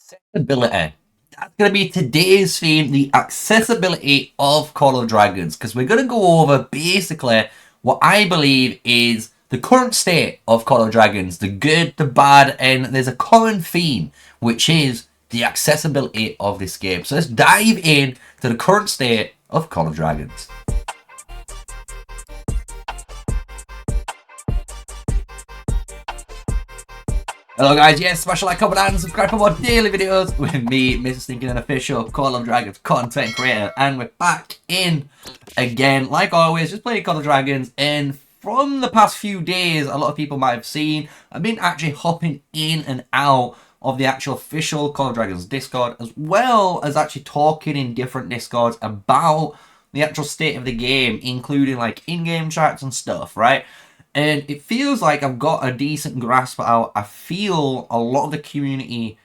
Accessibility. That's going to be today's theme, the accessibility of Call of Dragons, because we're going to go over basically what I believe is the current state of Call of Dragons, the good, the bad, and there's a common theme, which is the accessibility of this game. So let's dive in to the current state of Call of Dragons. Hello guys, yes, smash a like, comment and subscribe for more daily videos with me, MrSneakyy, an official Call of Dragons content creator, and we're back in again, like always, just playing Call of Dragons. And from the past few days, a lot of people might have seen, I've been actually hopping in and out of the actual official Call of Dragons Discord, as well as actually talking in different Discords about the actual state of the game, including like in-game chats and stuff, right? And it feels like I've got a decent grasp of how I feel a lot of the community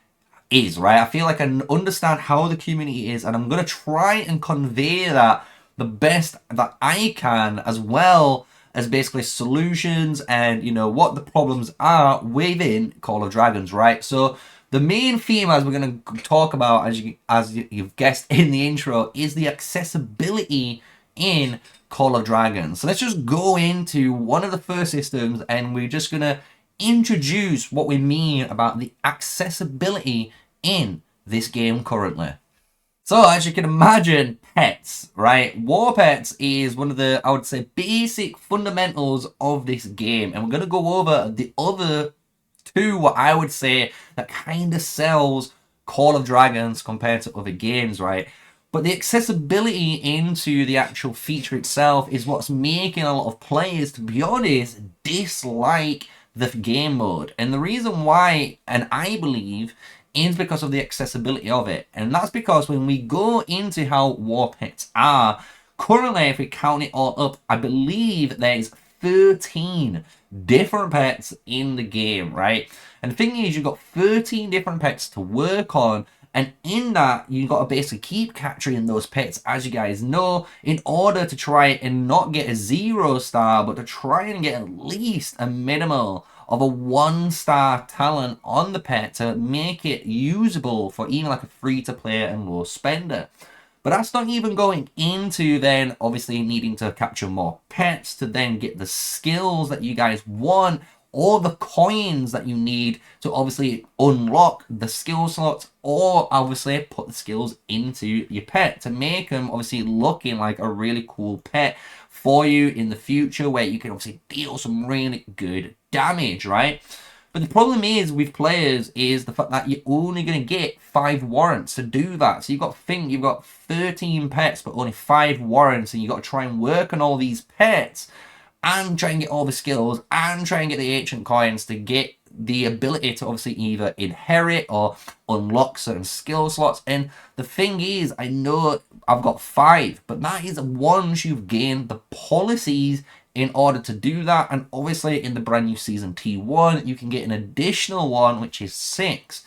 is, right? I feel like I understand how the community is, and I'm going to try and convey that the best that I can, as well as basically solutions and, you know, what the problems are within Call of Dragons, right? So the main theme, as we're going to talk about, as you've guessed in the intro, is the accessibility in Call of Dragons. So let's just go into one of the first systems, and we're just going to introduce what we mean about the accessibility in this game currently. So as you can imagine, pets, right? War pets is one of the, I would say, basic fundamentals of this game. And we're going to go over the other two, what I would say, that kind of sells Call of Dragons compared to other games, right? But the accessibility into the actual feature itself is what's making a lot of players, to be honest, dislike the game mode. And the reason why, and I believe, is because of the accessibility of it. And that's because when we go into how war pets are, currently, if we count it all up, I believe there's 13 different pets in the game, right? And the thing is, you've got 13 different pets to work on. And in that, you've got to basically keep capturing those pets, as you guys know, in order to try and not get a 0-star, but to try and get at least a minimal of a 1-star talent on the pet to make it usable for even like a free-to-play and low spender. But that's not even going into then obviously needing to capture more pets to then get the skills that you guys want, or the coins that you need to obviously unlock the skill slots, or obviously put the skills into your pet to make them obviously looking like a really cool pet for you in the future, where you can obviously deal some really good damage, right? But the problem is with players is the fact that you're only going to get 5 warrants to do that. So you've got to think you've got 13 pets but only 5 warrants, and you've got to try and work on all these pets and try and get all the skills and try and get the ancient coins to get the ability to obviously either inherit or unlock certain skill slots. And the thing is, I know I've got 5, but that is once you've gained the policies in order to do that. And obviously in the brand new season T1, you can get an additional one, which is 6.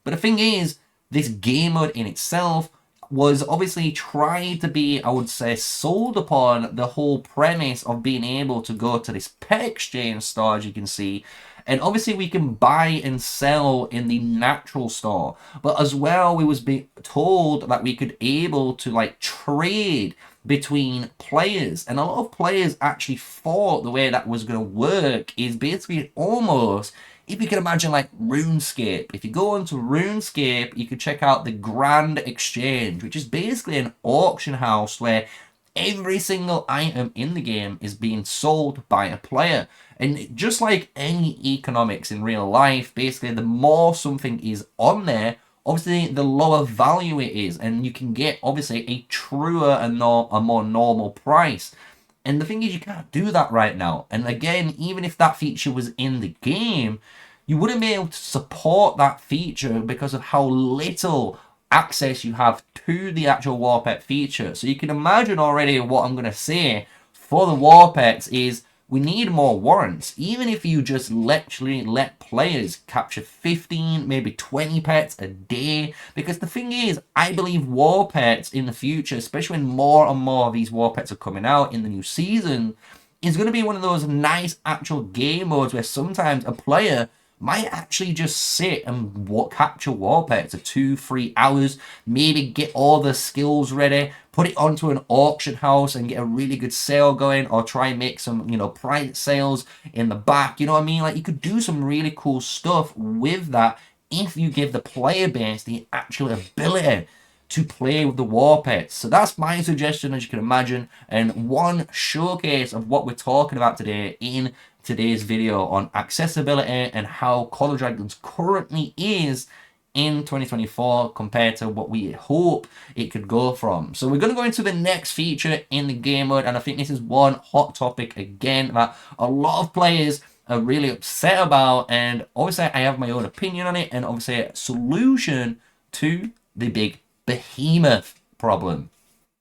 But the thing is, this game mode in itself was obviously tried to be, I would say, sold upon the whole premise of being able to go to this pet exchange store, as you can see. And obviously we can buy and sell in the natural store. But as well, we was being told that we could able to like trade between players. And a lot of players actually thought the way that was going to work is basically almost, if you can imagine like RuneScape. If you go into RuneScape, you could check out the Grand Exchange, which is basically an auction house where every single item in the game is being sold by a player. And just like any economics in real life, basically the more something is on there, obviously the lower value it is, and you can get obviously a truer and a more normal price. And the thing is, you can't do that right now. And again, even if that feature was in the game, you wouldn't be able to support that feature because of how little access you have to the actual war pet feature. So you can imagine already what I'm going to say for the war pets is we need more warrants. Even if you just literally let players capture 15, maybe 20 pets a day. Because the thing is, I believe war pets in the future, especially when more and more of these war pets are coming out in the new season, is going to be one of those nice actual game modes where sometimes a player might actually just sit and capture war pets for 2-3 hours, maybe get all the skills ready, put it onto an auction house and get a really good sale going, or try and make some, you know, private sales in the back. You know what I mean? Like, you could do some really cool stuff with that if you give the player base the actual ability to play with the war pets. So that's my suggestion, as you can imagine, and one showcase of what we're talking about today in today's video on accessibility and how Call of Dragons currently is in 2024 compared to what we hope it could go from. So we're going to go into the next feature in the game mode, and I think this is one hot topic again that a lot of players are really upset about, and obviously I have my own opinion on it, and obviously a solution to the big behemoth problem.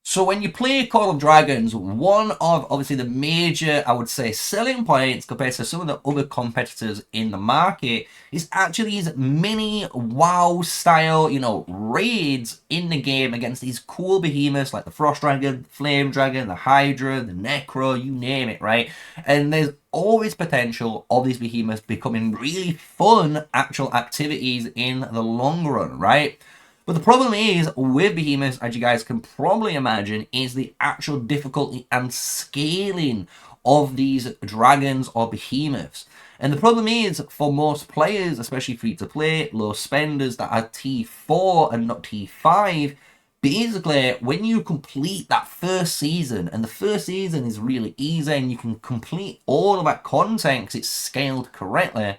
So when you play Call of Dragons, one of obviously the major, I would say, selling points compared to some of the other competitors in the market is actually these mini WoW style, you know, raids in the game against these cool behemoths like the Frost Dragon, Flame Dragon, the Hydra, the Necro, you name it, right? And there's always potential of these behemoths becoming really fun actual activities in the long run, right? But the problem is, with Behemoths, as you guys can probably imagine, is the actual difficulty and scaling of these dragons or behemoths. And the problem is, for most players, especially free-to-play, low spenders that are T4 and not T5, basically, when you complete that first season, and the first season is really easy, and you can complete all of that content because it's scaled correctly, as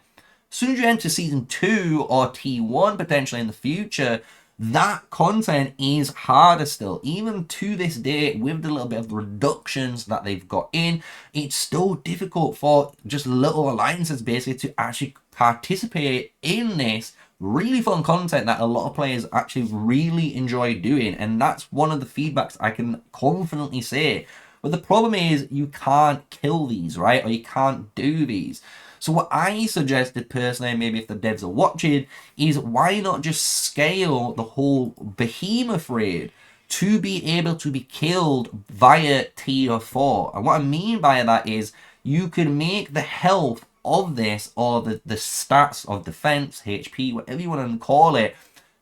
soon as you enter Season 2 or T1 potentially in the future, that content is harder still. Even to this day, with the little bit of reductions that they've got in, it's still difficult for just little alliances basically to actually participate in this really fun content that a lot of players actually really enjoy doing. And that's one of the feedbacks I can confidently say. But the problem is, you can't kill these, right? Or you can't do these. So what I suggested personally, maybe if the devs are watching, is why not just scale the whole behemoth raid to be able to be killed via tier 4. And what I mean by that is you can make the health of this, or the stats of defense, HP, whatever you want to call it,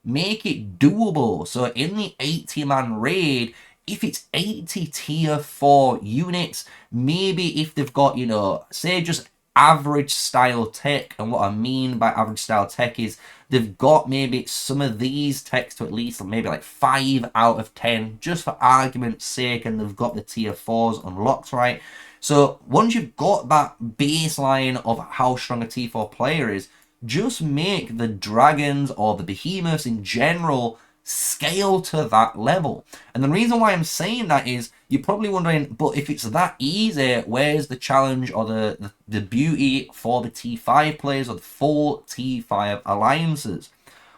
make it doable. So in the 80-man raid, if it's 80 tier 4 units, maybe if they've got, you know, say just average style tech, and what I mean by average style tech is they've got maybe some of these techs to at least maybe like 5 out of 10, just for argument's sake, and they've got the tier 4s unlocked, right? So once you've got that baseline of how strong a T4 player is, just make the dragons or the behemoths in general scale to that level. And the reason why I'm saying that is, you're probably wondering, but if it's that easy, where's the challenge or the beauty for the T5 players or the full T5 alliances?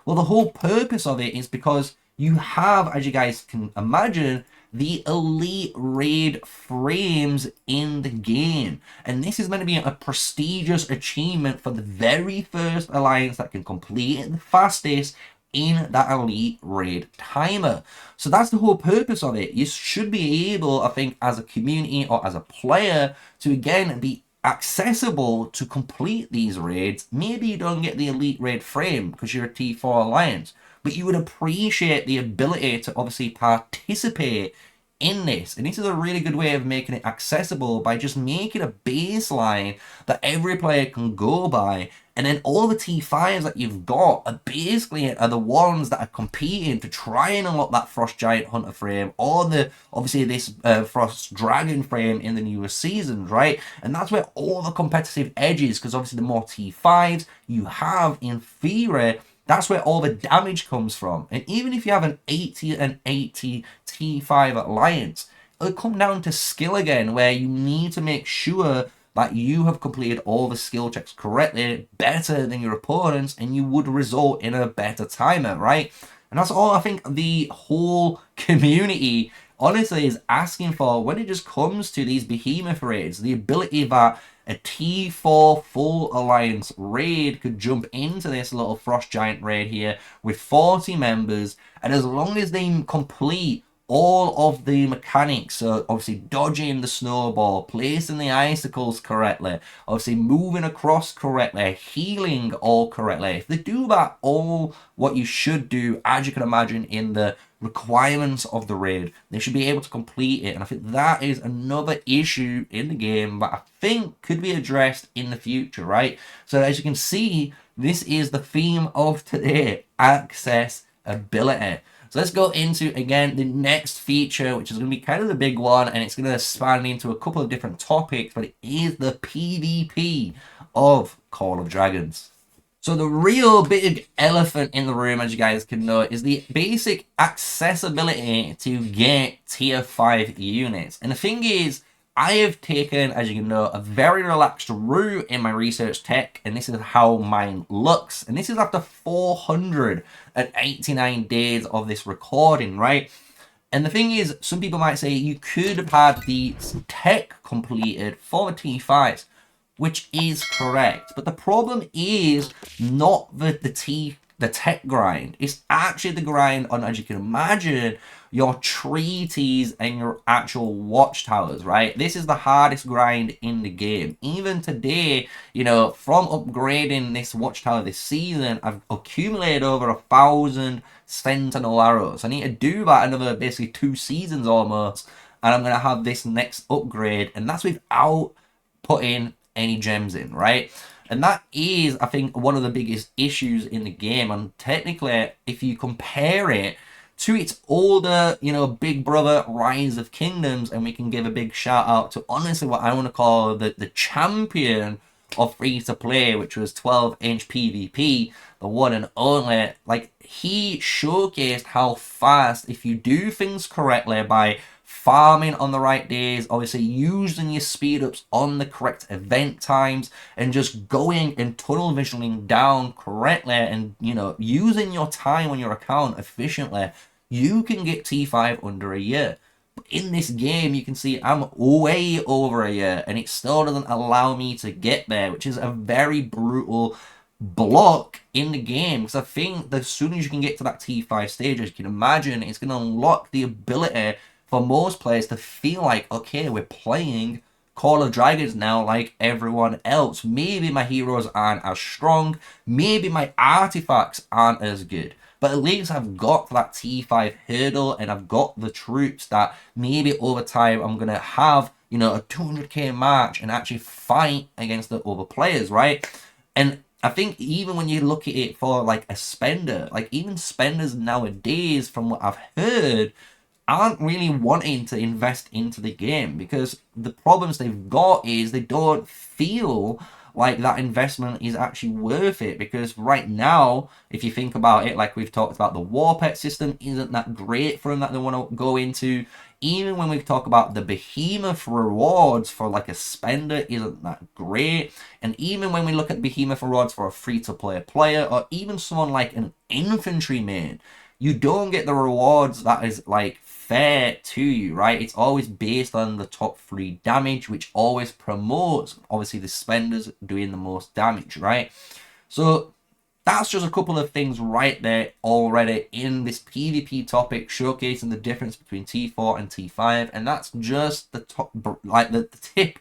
Well, the whole purpose of it is because you have, as you guys can imagine, the elite raid frames in the game. And this is going to be a prestigious achievement for the very first alliance that can complete it the fastest in that elite raid timer. So that's the whole purpose of it. You should be able, I think, as a community or as a player, to again be accessible to complete these raids. Maybe you don't get the elite raid frame because you're a T4 alliance, but you would appreciate the ability to obviously participate in this. And this is a really good way of making it accessible by just making a baseline that every player can go by, and then all the T5s that you've got are basically the ones that are competing to try and unlock that Frost Giant Hunter frame, or the obviously this Frost Dragon frame in the newer seasons, right? And that's where all the competitive edge is, because obviously the more T5s you have, in theory, that's where all the damage comes from. And even if you have an 80 and 80 T5 alliance, it'll come down to skill again, where you need to make sure that you have completed all the skill checks correctly, better than your opponents, and you would result in a better timer, right? And that's all I think the whole community honestly is asking for when it just comes to these behemoth raids. The ability that a T4 full alliance raid could jump into this little Frost Giant raid here with 40 members, and as long as they complete all of the mechanics. So obviously dodging the snowball, placing the icicles correctly, obviously moving across correctly, healing all correctly. If they do that all what you should do, as you can imagine, in the requirements of the raid, they should be able to complete it. And I think that is another issue in the game that I think could be addressed in the future, right? So as you can see, this is the theme of today: accessibility. So let's go into, again, the next feature, which is going to be kind of the big one, and it's going to span into a couple of different topics, but it is the PvP of Call of Dragons. So the real big elephant in the room, as you guys can know, is the basic accessibility to get tier 5 units. And the thing is, I have taken, as you can know, a very relaxed route in my research tech, and this is how mine looks. And this is after 489 days of this recording, right? And the thing is, some people might say you could have had the tech completed for the T5s, which is correct. But the problem is not the tech grind. It's actually the grind on, as you can imagine, your treaties and your actual watchtowers, right? This is the hardest grind in the game. Even today, you know, from upgrading this watchtower this season, I've accumulated over 1,000 sentinel arrows. I need to do that another basically 2 seasons almost, and I'm gonna have this next upgrade, and that's without putting any gems in, right? And that is, I think, one of the biggest issues in the game. And technically, if you compare it to its older, you know, big brother Rise of Kingdoms, and we can give a big shout out to, honestly, what I want to call the champion of free-to-play, which was 12-inch PvP, the one and only. Like, he showcased how fast, if you do things correctly by farming on the right days, obviously using your speed ups on the correct event times, and just going and tunnel visioning down correctly, and, you know, using your time on your account efficiently, you can get T5 under a year. But in this game, you can see I'm way over a year, and it still doesn't allow me to get there, which is a very brutal block in the game. Because I think as soon as you can get to that T5 stage, as you can imagine, it's going to unlock the ability for most players to feel like, okay, we're playing Call of Dragons now like everyone else. Maybe my heroes aren't as strong, maybe my artifacts aren't as good, but at least I've got that T5 hurdle, and I've got the troops that maybe over time I'm going to have, you know, a 200k march and actually fight against the other players, right? And I think even when you look at it for like a spender, like even spenders nowadays, from what I've heard, aren't really wanting to invest into the game, because the problems they've got is they don't feel like that investment is actually worth it. Because right now, if you think about it, like we've talked about, the war pet system isn't that great for them that they want to go into. Even when we talk about the behemoth rewards for like a spender isn't that great. And even when we look at behemoth rewards for a free-to-play player, or even someone like an infantryman, you don't get the rewards that is like fair to you, right? It's always based on the top 3 damage, which always promotes, obviously, the spenders doing the most damage, right? So that's just a couple of things right there already in this PvP topic, showcasing the difference between T4 and T5, and that's just the top, like the tip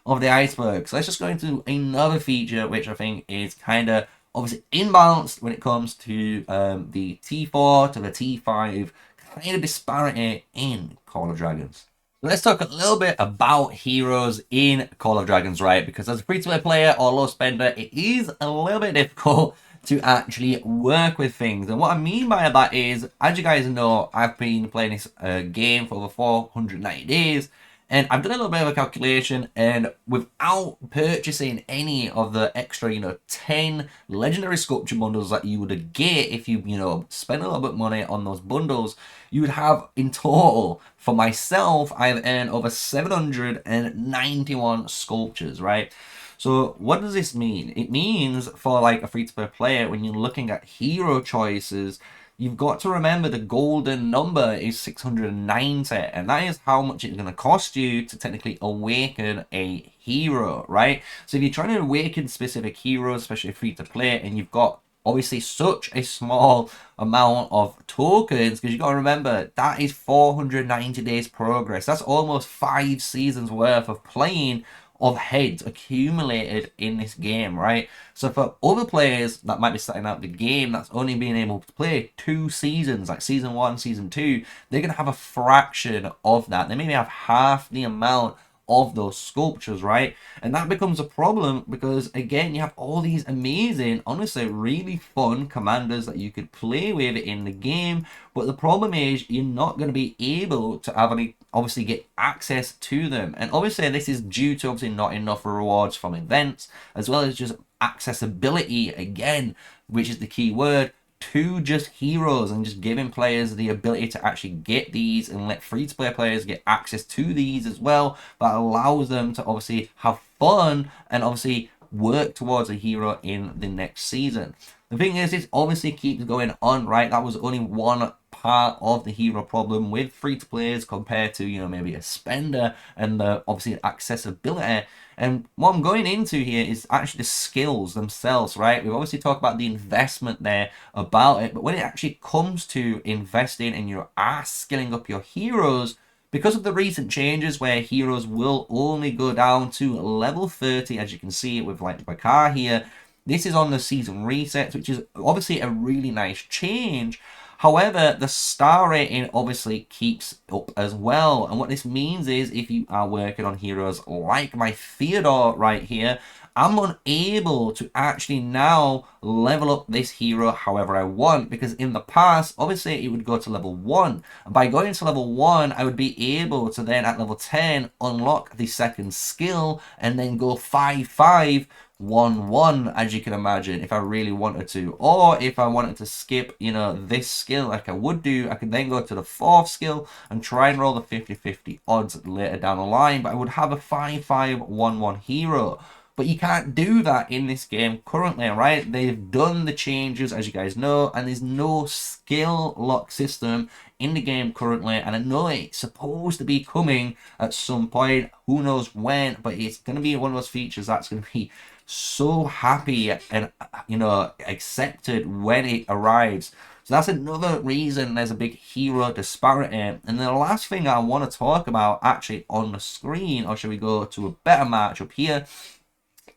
of the iceberg. So let's just go into another feature, which I think is kind of obviously imbalanced when it comes to the T4 to the T5 kind of disparity in Call of Dragons. So let's talk a little bit about heroes in Call of Dragons, right? Because as a free-to-play player or low spender, it is a little bit difficult to actually work with things. And what I mean by that is, as you guys know, I've been playing this game for over 490 days, and I've done a little bit of a calculation, and without purchasing any of the extra, you know, 10 legendary sculpture bundles that you would get if you, you know, spend a little bit of money on those bundles, you would have in total, for myself, I've earned over 791 sculptures, right? So what does this mean? It means for like a free-to-play player, when you're looking at hero choices, you've got to remember the golden number is 690, and that is how much it's going to cost you to technically awaken a hero, right? So if you're trying to awaken specific heroes, especially free to play, and you've got obviously such a small amount of tokens, because you got to remember that is 490 days progress. That's almost 5 seasons worth of playing of heads accumulated in this game, right? So for other players that might be starting out the game that's only being able to play 2 seasons, like season 1, season 2, they're going to have a fraction of that. They maybe have half the amount of those sculptures, right? And that becomes a problem because, again, you have all these amazing, honestly, really fun commanders that you could play with in the game, but the problem is you're not going to be able to have any, obviously, get access to them. And obviously this is due to obviously not enough rewards from events, as well as just accessibility, again, which is the key word, to just heroes, and just giving players the ability to actually get these and let free-to-play players get access to these as well. That allows them to obviously have fun and obviously work towards a hero in the next season. The thing is, it obviously keeps going on, right? That was only one part of the hero problem with free-to-players compared to, you know, maybe a spender and the obviously accessibility. And what I'm going into here is actually the skills themselves, right? We've obviously talked about the investment there about it, but when it actually comes to investing in your skilling up your heroes, because of the recent changes where heroes will only go down to level 30, as you can see with like Bakar here, this is on the season resets, which is obviously a really nice change. However, the star rating obviously keeps up as well. And what this means is if you are working on heroes like my Theodore right here, I'm unable to actually now level up this hero however I want, because in the past, obviously it would go to level 1. And by going to level 1, I would be able to then at level 10 unlock the second skill and then go 5-5 1-1, as you can imagine, if I really wanted to. Or if I wanted to skip, you know, this skill like I would do, I could then go to the 4th skill and try and roll the 50-50 odds later down the line, but I would have a 5-5 1-1 hero. But you can't do that in this game currently, right? They've done the changes, as you guys know, and there's no skill lock system in the game currently. And I know it's supposed to be coming at some point, who knows when, but it's going to be one of those features that's going to be so happy and, you know, accepted when it arrives. So that's another reason there's a big hero disparity. And the last thing I want to talk about actually on the screen, or should we go to a better match up here,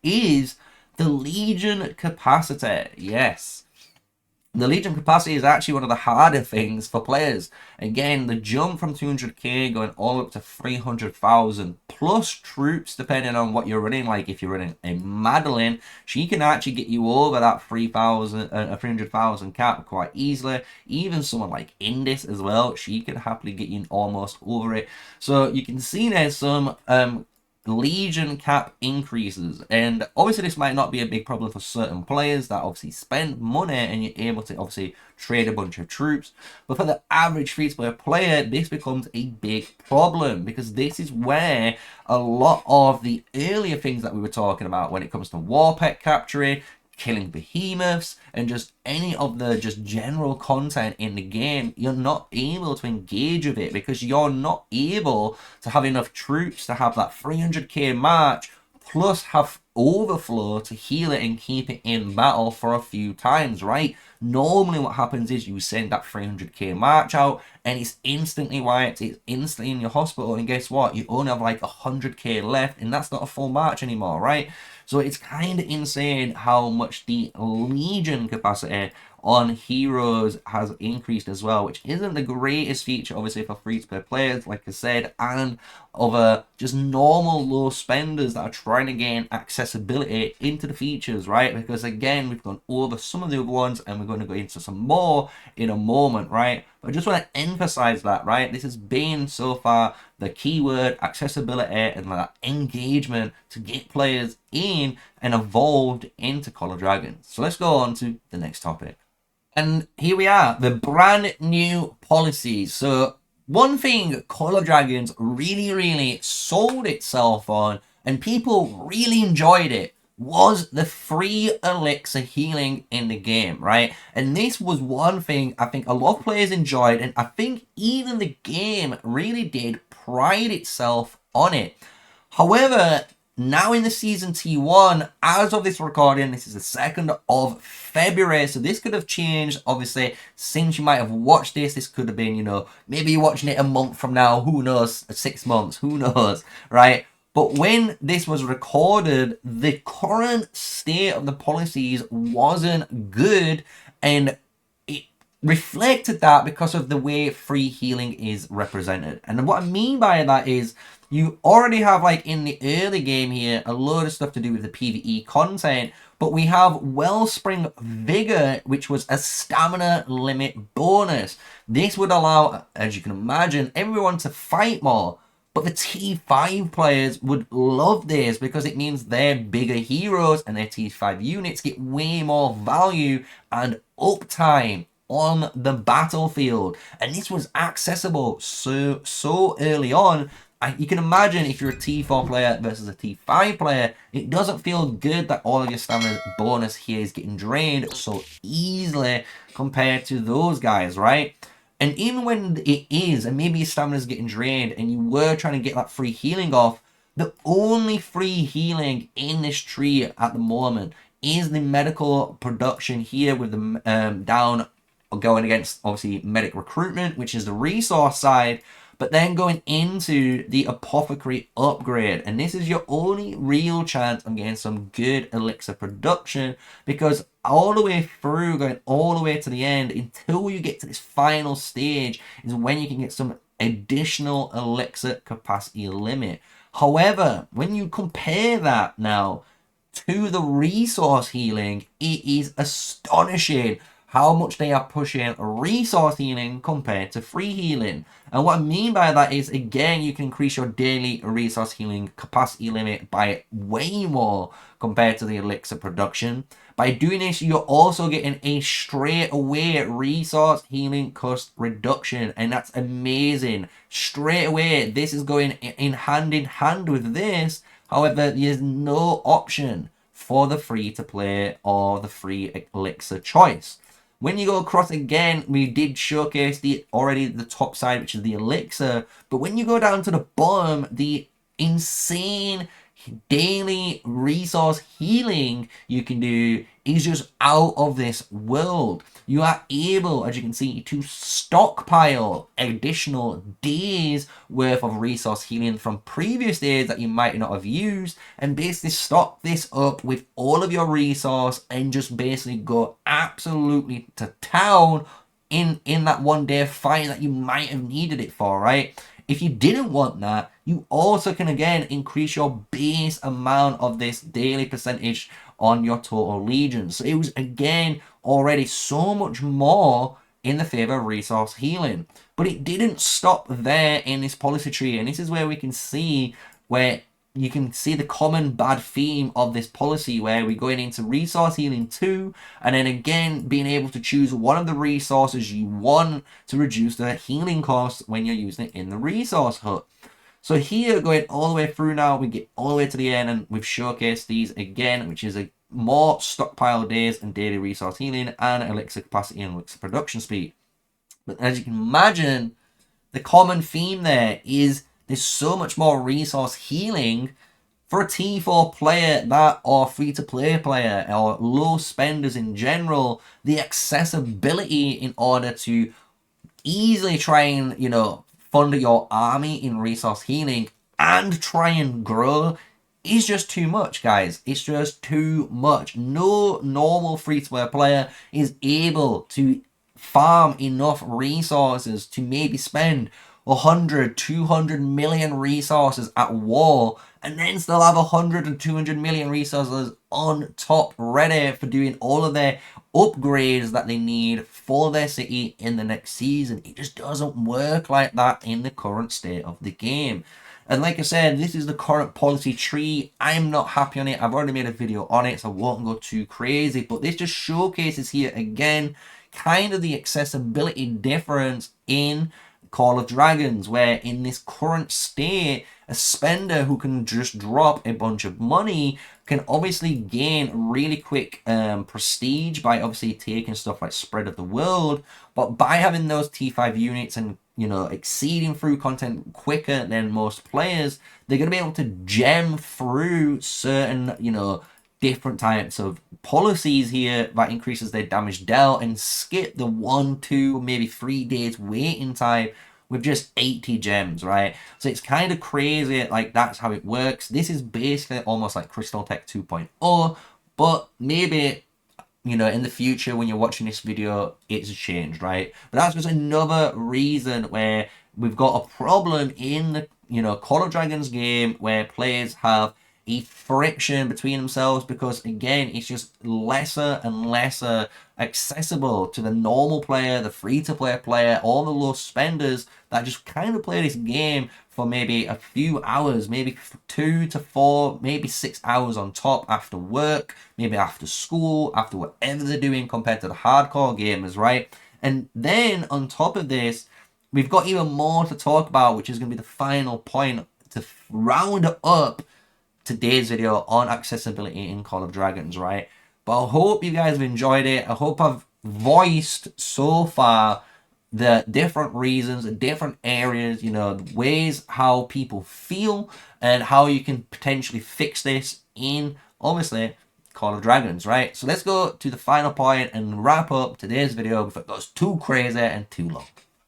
is the Legion capacity. Yes. The Legion capacity is actually one of the harder things for players. Again, the jump from 200k going all up to 300,000 plus troops, depending on what you're running. Like if you're running a Madeline, she can actually get you over that 300,000 cap quite easily. Even someone like Indis as well, she can happily get you almost over it. So you can see there's some Legion cap increases, and obviously this might not be a big problem for certain players that obviously spend money and you're able to obviously trade a bunch of troops, but for the average free-to-play player this becomes a big problem, because this is where a lot of the earlier things that we were talking about when it comes to war pet capturing, killing behemoths, and just any of the just general content in the game, you're not able to engage with it because you're not able to have enough troops to have that 300k march plus have overflow to heal it and keep it in battle for a few times, right? Normally what happens is you send that 300k march out and it's instantly wiped, it's instantly in your hospital, and guess what? You only have like 100k left, and that's not a full march anymore, right? So it's kind of insane how much the Legion capacity on heroes has increased as well, which isn't the greatest feature obviously for free-to-play players, like I said, and other just normal low spenders that are trying to gain accessibility into the features, right? Because again, we've gone over some of the other ones and we're going to go into some more in a moment, right? But I just want to emphasize that, right? This has been so far the keyword accessibility and that engagement to get players in and evolved into Call of Dragons. So let's go on to the next topic. And here we are, the brand new policies. So one thing Call of Dragons really sold itself on, and people really enjoyed it, was the free elixir healing in the game, right? And this was one thing I think a lot of players enjoyed, and I think even the game really did pride itself on it. However, now in the season T1, as of this recording, this is the 2nd of February, so this could have changed, obviously, since you might have watched this. This could have been, you know, maybe you're watching it a month from now, who knows, 6 months, who knows, right? But when this was recorded, the current state of the policies wasn't good, and it reflected that because of the way free healing is represented. And what I mean by that is, you already have, like, in the early game here, a load of stuff to do with the PvE content, but we have Wellspring Vigor, which was a stamina limit bonus. This would allow, as you can imagine, everyone to fight more, but the T5 players would love this because it means their bigger heroes and their T5 units get way more value and uptime on the battlefield. And this was accessible so early on. You can imagine if you're a T4 player versus a T5 player, it doesn't feel good that all of your stamina bonus here is getting drained so easily compared to those guys, right? And even when it is, and maybe your stamina is getting drained and you were trying to get that free healing off, the only free healing in this tree at the moment is the medical production here with the down going against, obviously, medic recruitment, which is the resource side, but then going into the apothecary upgrade. And this is your only real chance of getting some good elixir production, because all the way through, going all the way to the end, until you get to this final stage, is when you can get some additional elixir capacity limit. However, when you compare that now to the resource healing, it is astonishing how much they are pushing resource healing compared to free healing. And what I mean by that is, again, you can increase your daily resource healing capacity limit by way more compared to the elixir production. By doing this, you're also getting a straight away resource healing cost reduction, and that's amazing. Straight away, this is going in hand with this. However, there's no option for the free to play or the free elixir choice. When you go across again, we did showcase the top side, which is the elixir. But when you go down to the bottom, the insane daily resource healing you can do is just out of this world. You are able, as you can see, to stockpile additional days worth of resource healing from previous days that you might not have used, and basically stock this up with all of your resource and just basically go absolutely to town in that one day fight that you might have needed it for, right? If you didn't want that, you also can again increase your base amount of this daily percentage on your total legions. So it was again already so much more in the favor of resource healing. But it didn't stop there in this policy tree, and this is where we can see where you can see the common bad theme of this policy, where we're going into resource healing 2, and then again being able to choose one of the resources you want to reduce the healing costs when you're using it in the resource hut. So here, going all the way through now, we get all the way to the end, and we've showcased these again, which is a more stockpile days and daily resource healing and elixir capacity and elixir production speed. But as you can imagine, the common theme there is there's so much more resource healing for a T4 player that, or free-to-play player, or low spenders in general. The accessibility in order to easily try and, you know, fund your army in resource healing and try and grow is just too much, guys. It's just too much. No normal free-to-play player is able to farm enough resources to maybe spend 100, 200 million resources at war, and then still have 100 and 200 million resources on top ready for doing all of their upgrades that they need for their city in the next season. It just doesn't work like that in the current state of the game. And like I said, this is the current policy tree. I'm not happy on it. I've already made a video on it, so I won't go too crazy. But this just showcases here again kind of the accessibility difference in Call of Dragons, where in this current state, a spender who can just drop a bunch of money can obviously gain really quick prestige by obviously taking stuff like Spread of the World, but by having those T5 units and you know, exceeding through content quicker than most players, they're going to be able to gem through certain, you know, different types of policies here that increases their damage dealt and skip the 1, 2, maybe 3 days waiting time with just 80 gems, right? So it's kind of crazy, like that's how it works. This is basically almost like Crystal Tech 2.0, but maybe, you know, in the future when you're watching this video, it's changed, right? But that's just another reason where we've got a problem in the, you know, Call of Dragons game where players have a friction between themselves because, again, it's just lesser and lesser accessible to the normal player, the free-to-play player, all the low spenders that just kind of play this game for maybe a few hours, maybe 2 to 4, maybe 6 hours on top after work, maybe after school, after whatever they're doing compared to the hardcore gamers, right? And then on top of this, we've got even more to talk about, which is going to be the final point to round up today's video on accessibility in Call of Dragons, right? But I hope you guys have enjoyed it. I hope I've voiced so far the different reasons, the different areas, you know, the ways how people feel and how you can potentially fix this in, obviously, Call of Dragons, right? So let's go to the final point and wrap up today's video before it goes too crazy and too long.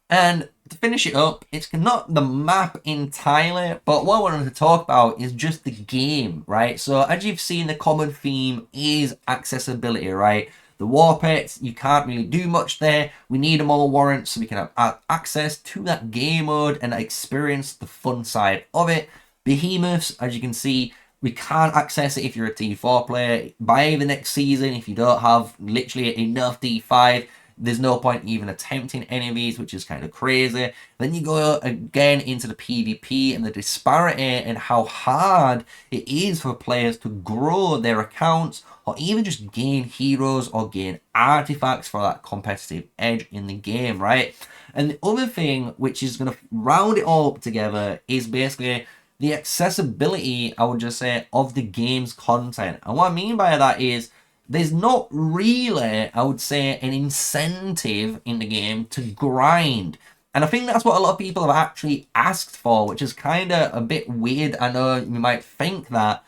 And to finish it up, it's not the map entirely, but what I wanted to talk about is just the game, right? So as you've seen, the common theme is accessibility, right? The war pets, you can't really do much there. We need more warrants so we can have access to that game mode and experience the fun side of it. Behemoths, as you can see, we can't access it if you're a T4 player. By the next season, if you don't have literally enough D5, there's no point even attempting any of these, which is kind of crazy. Then you go again into the PvP and the disparity and how hard it is for players to grow their accounts or even just gain heroes or gain artifacts for that competitive edge in the game, right? And the other thing, which is going to round it all up together, is basically the accessibility, I would just say, of the game's content. And what I mean by that is, there's not really, I would say, an incentive in the game to grind. And I think that's what a lot of people have actually asked for, which is kind of a bit weird. I know you might think that,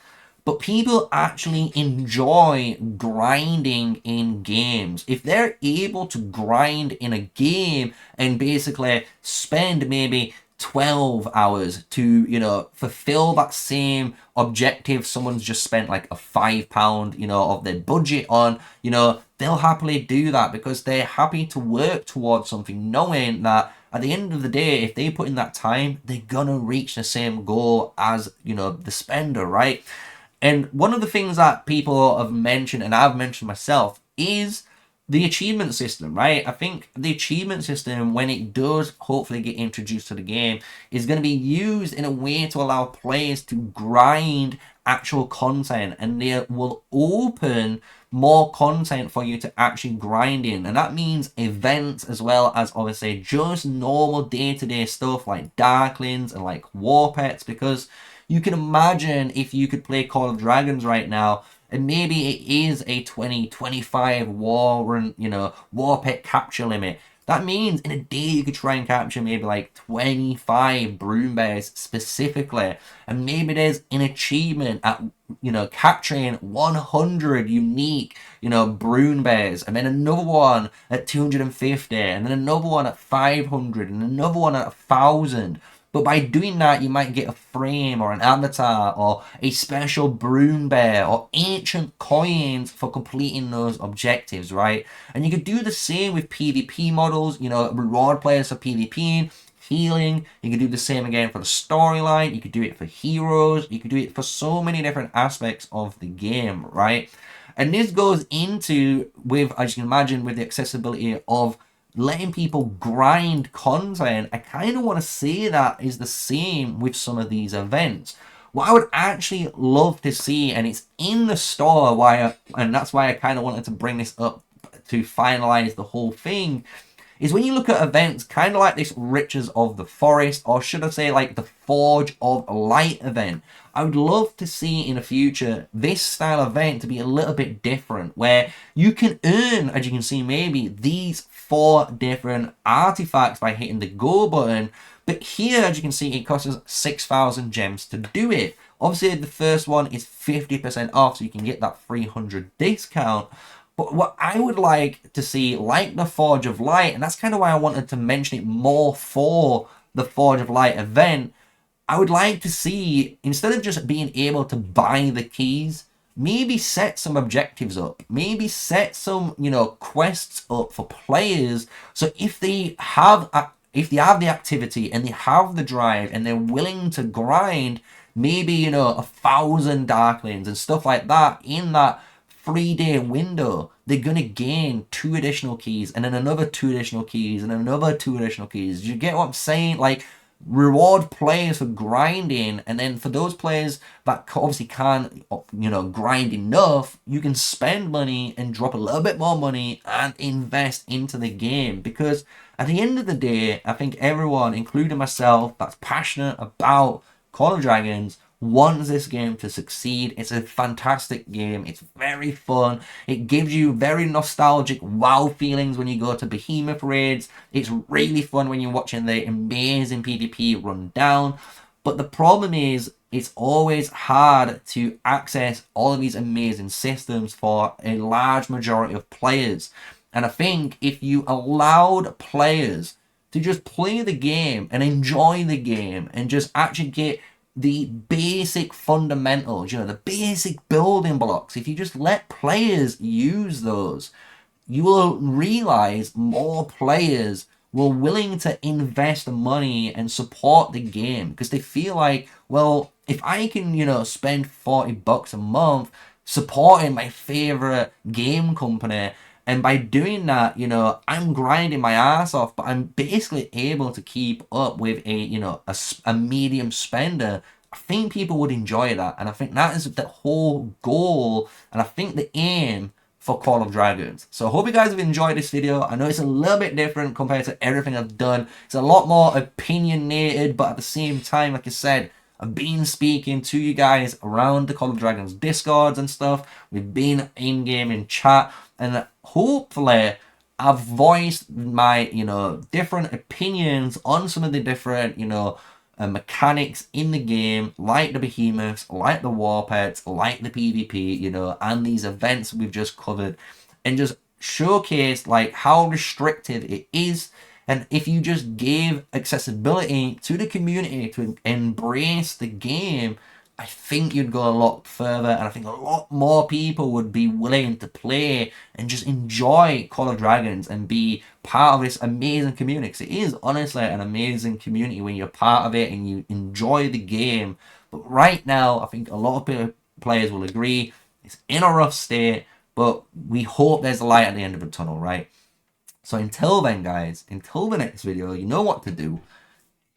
but people actually enjoy grinding in games. If they're able to grind in a game and basically spend maybe 12 hours to, you know, fulfill that same objective someone's just spent like a £5, you know, of their budget on, you know, they'll happily do that because they're happy to work towards something, knowing that at the end of the day, if they put in that time, they're gonna reach the same goal as, you know, the spender, right? And one of the things that people have mentioned, and I've mentioned myself, is the achievement system, right? I think the achievement system, when it does hopefully get introduced to the game, is going to be used in a way to allow players to grind actual content, and they will open more content for you to actually grind in. And that means events as well as obviously just normal day-to-day stuff like Darklings and like War Pets, because you can imagine if you could play Call of Dragons right now, and maybe it is a 20-25 war pet capture limit. That means in a day you could try and capture maybe like 25 broom bears specifically. And maybe there's an achievement at, you know, capturing 100 unique, you know, broom bears. And then another one at 250. And then another one at 500. And another one at 1,000. But by doing that, you might get a frame or an avatar or a special broom bear or ancient coins for completing those objectives, right? And you could do the same with PvP models, you know, reward players for PvPing, healing. You could do the same again for the storyline. You could do it for heroes. You could do it for so many different aspects of the game, right? And this goes into, with, as you can imagine, with the accessibility of letting people grind content. I kind of want to say that is the same with some of these events. What I would actually love to see, and it's in the store, and that's why I kind of wanted to bring this up to finalize the whole thing, is when you look at events kind of like this Riches of the Forest, or should I say like the Forge of Light event. I would love to see in the future this style event to be a little bit different, where you can earn, as you can see, maybe these 4 different artifacts by hitting the go button. But here, as you can see, it costs us 6,000 gems to do it. Obviously, the first one is 50% off, so you can get that 300 discount. But what I would like to see, like the Forge of Light, and that's kind of why I wanted to mention it more for the Forge of Light event, I would like to see, instead of just being able to buy the keys, maybe set some objectives up. Maybe set some, quests up for players. So if they have the activity and they have the drive and they're willing to grind, maybe, 1,000 Darklings and stuff like that in that 3-day window, they're going to gain 2 additional keys and then another 2 additional keys and another 2 additional keys. Do you get what I'm saying? Like, reward players for grinding, and then for those players that obviously can't, grind enough, you can spend money and drop a little bit more money and invest into the game. Because at the end of the day, I think everyone, including myself, that's passionate about Call of Dragons wants this game to succeed. It's a fantastic game. It's very fun. It gives you very nostalgic WoW feelings when you go to Behemoth raids. It's really fun when you're watching the amazing PvP run down. But the problem is, it's always hard to access all of these amazing systems for a large majority of players. And I think if you allowed players to just play the game and enjoy the game and just actually get the basic fundamentals, the basic building blocks, if you just let players use those, you will realize more players were willing to invest money and support the game because they feel like, well, if I can, spend $40 a month supporting my favorite game company, and by doing that, I'm grinding my ass off, but I'm basically able to keep up with a medium spender. I think people would enjoy that. And I think that is the whole goal. And I think the aim for Call of Dragons. So I hope you guys have enjoyed this video. I know it's a little bit different compared to everything I've done. It's a lot more opinionated, but at the same time, like I said, I've been speaking to you guys around the Call of Dragons Discords and stuff. We've been in-game in chat, and hopefully I've voiced my, different opinions on some of the different, mechanics in the game, like the Behemoths, like the War Pets, like the PvP, and these events we've just covered, and just showcase like how restrictive it is. And if you just gave accessibility to the community to embrace the game, I think you'd go a lot further, and I think a lot more people would be willing to play and just enjoy Call of Dragons and be part of this amazing community. Because it is honestly an amazing community when you're part of it and you enjoy the game. But right now, I think a lot of players will agree, it's in a rough state, but we hope there's a light at the end of the tunnel, right? So until then, guys, until the next video, you know what to do.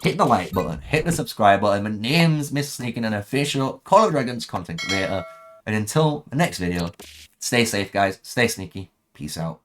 Hit the like button, hit the subscribe button. My name's MrSneakyy, an official Call of Dragons content creator. And until the next video, stay safe, guys. Stay sneaky. Peace out.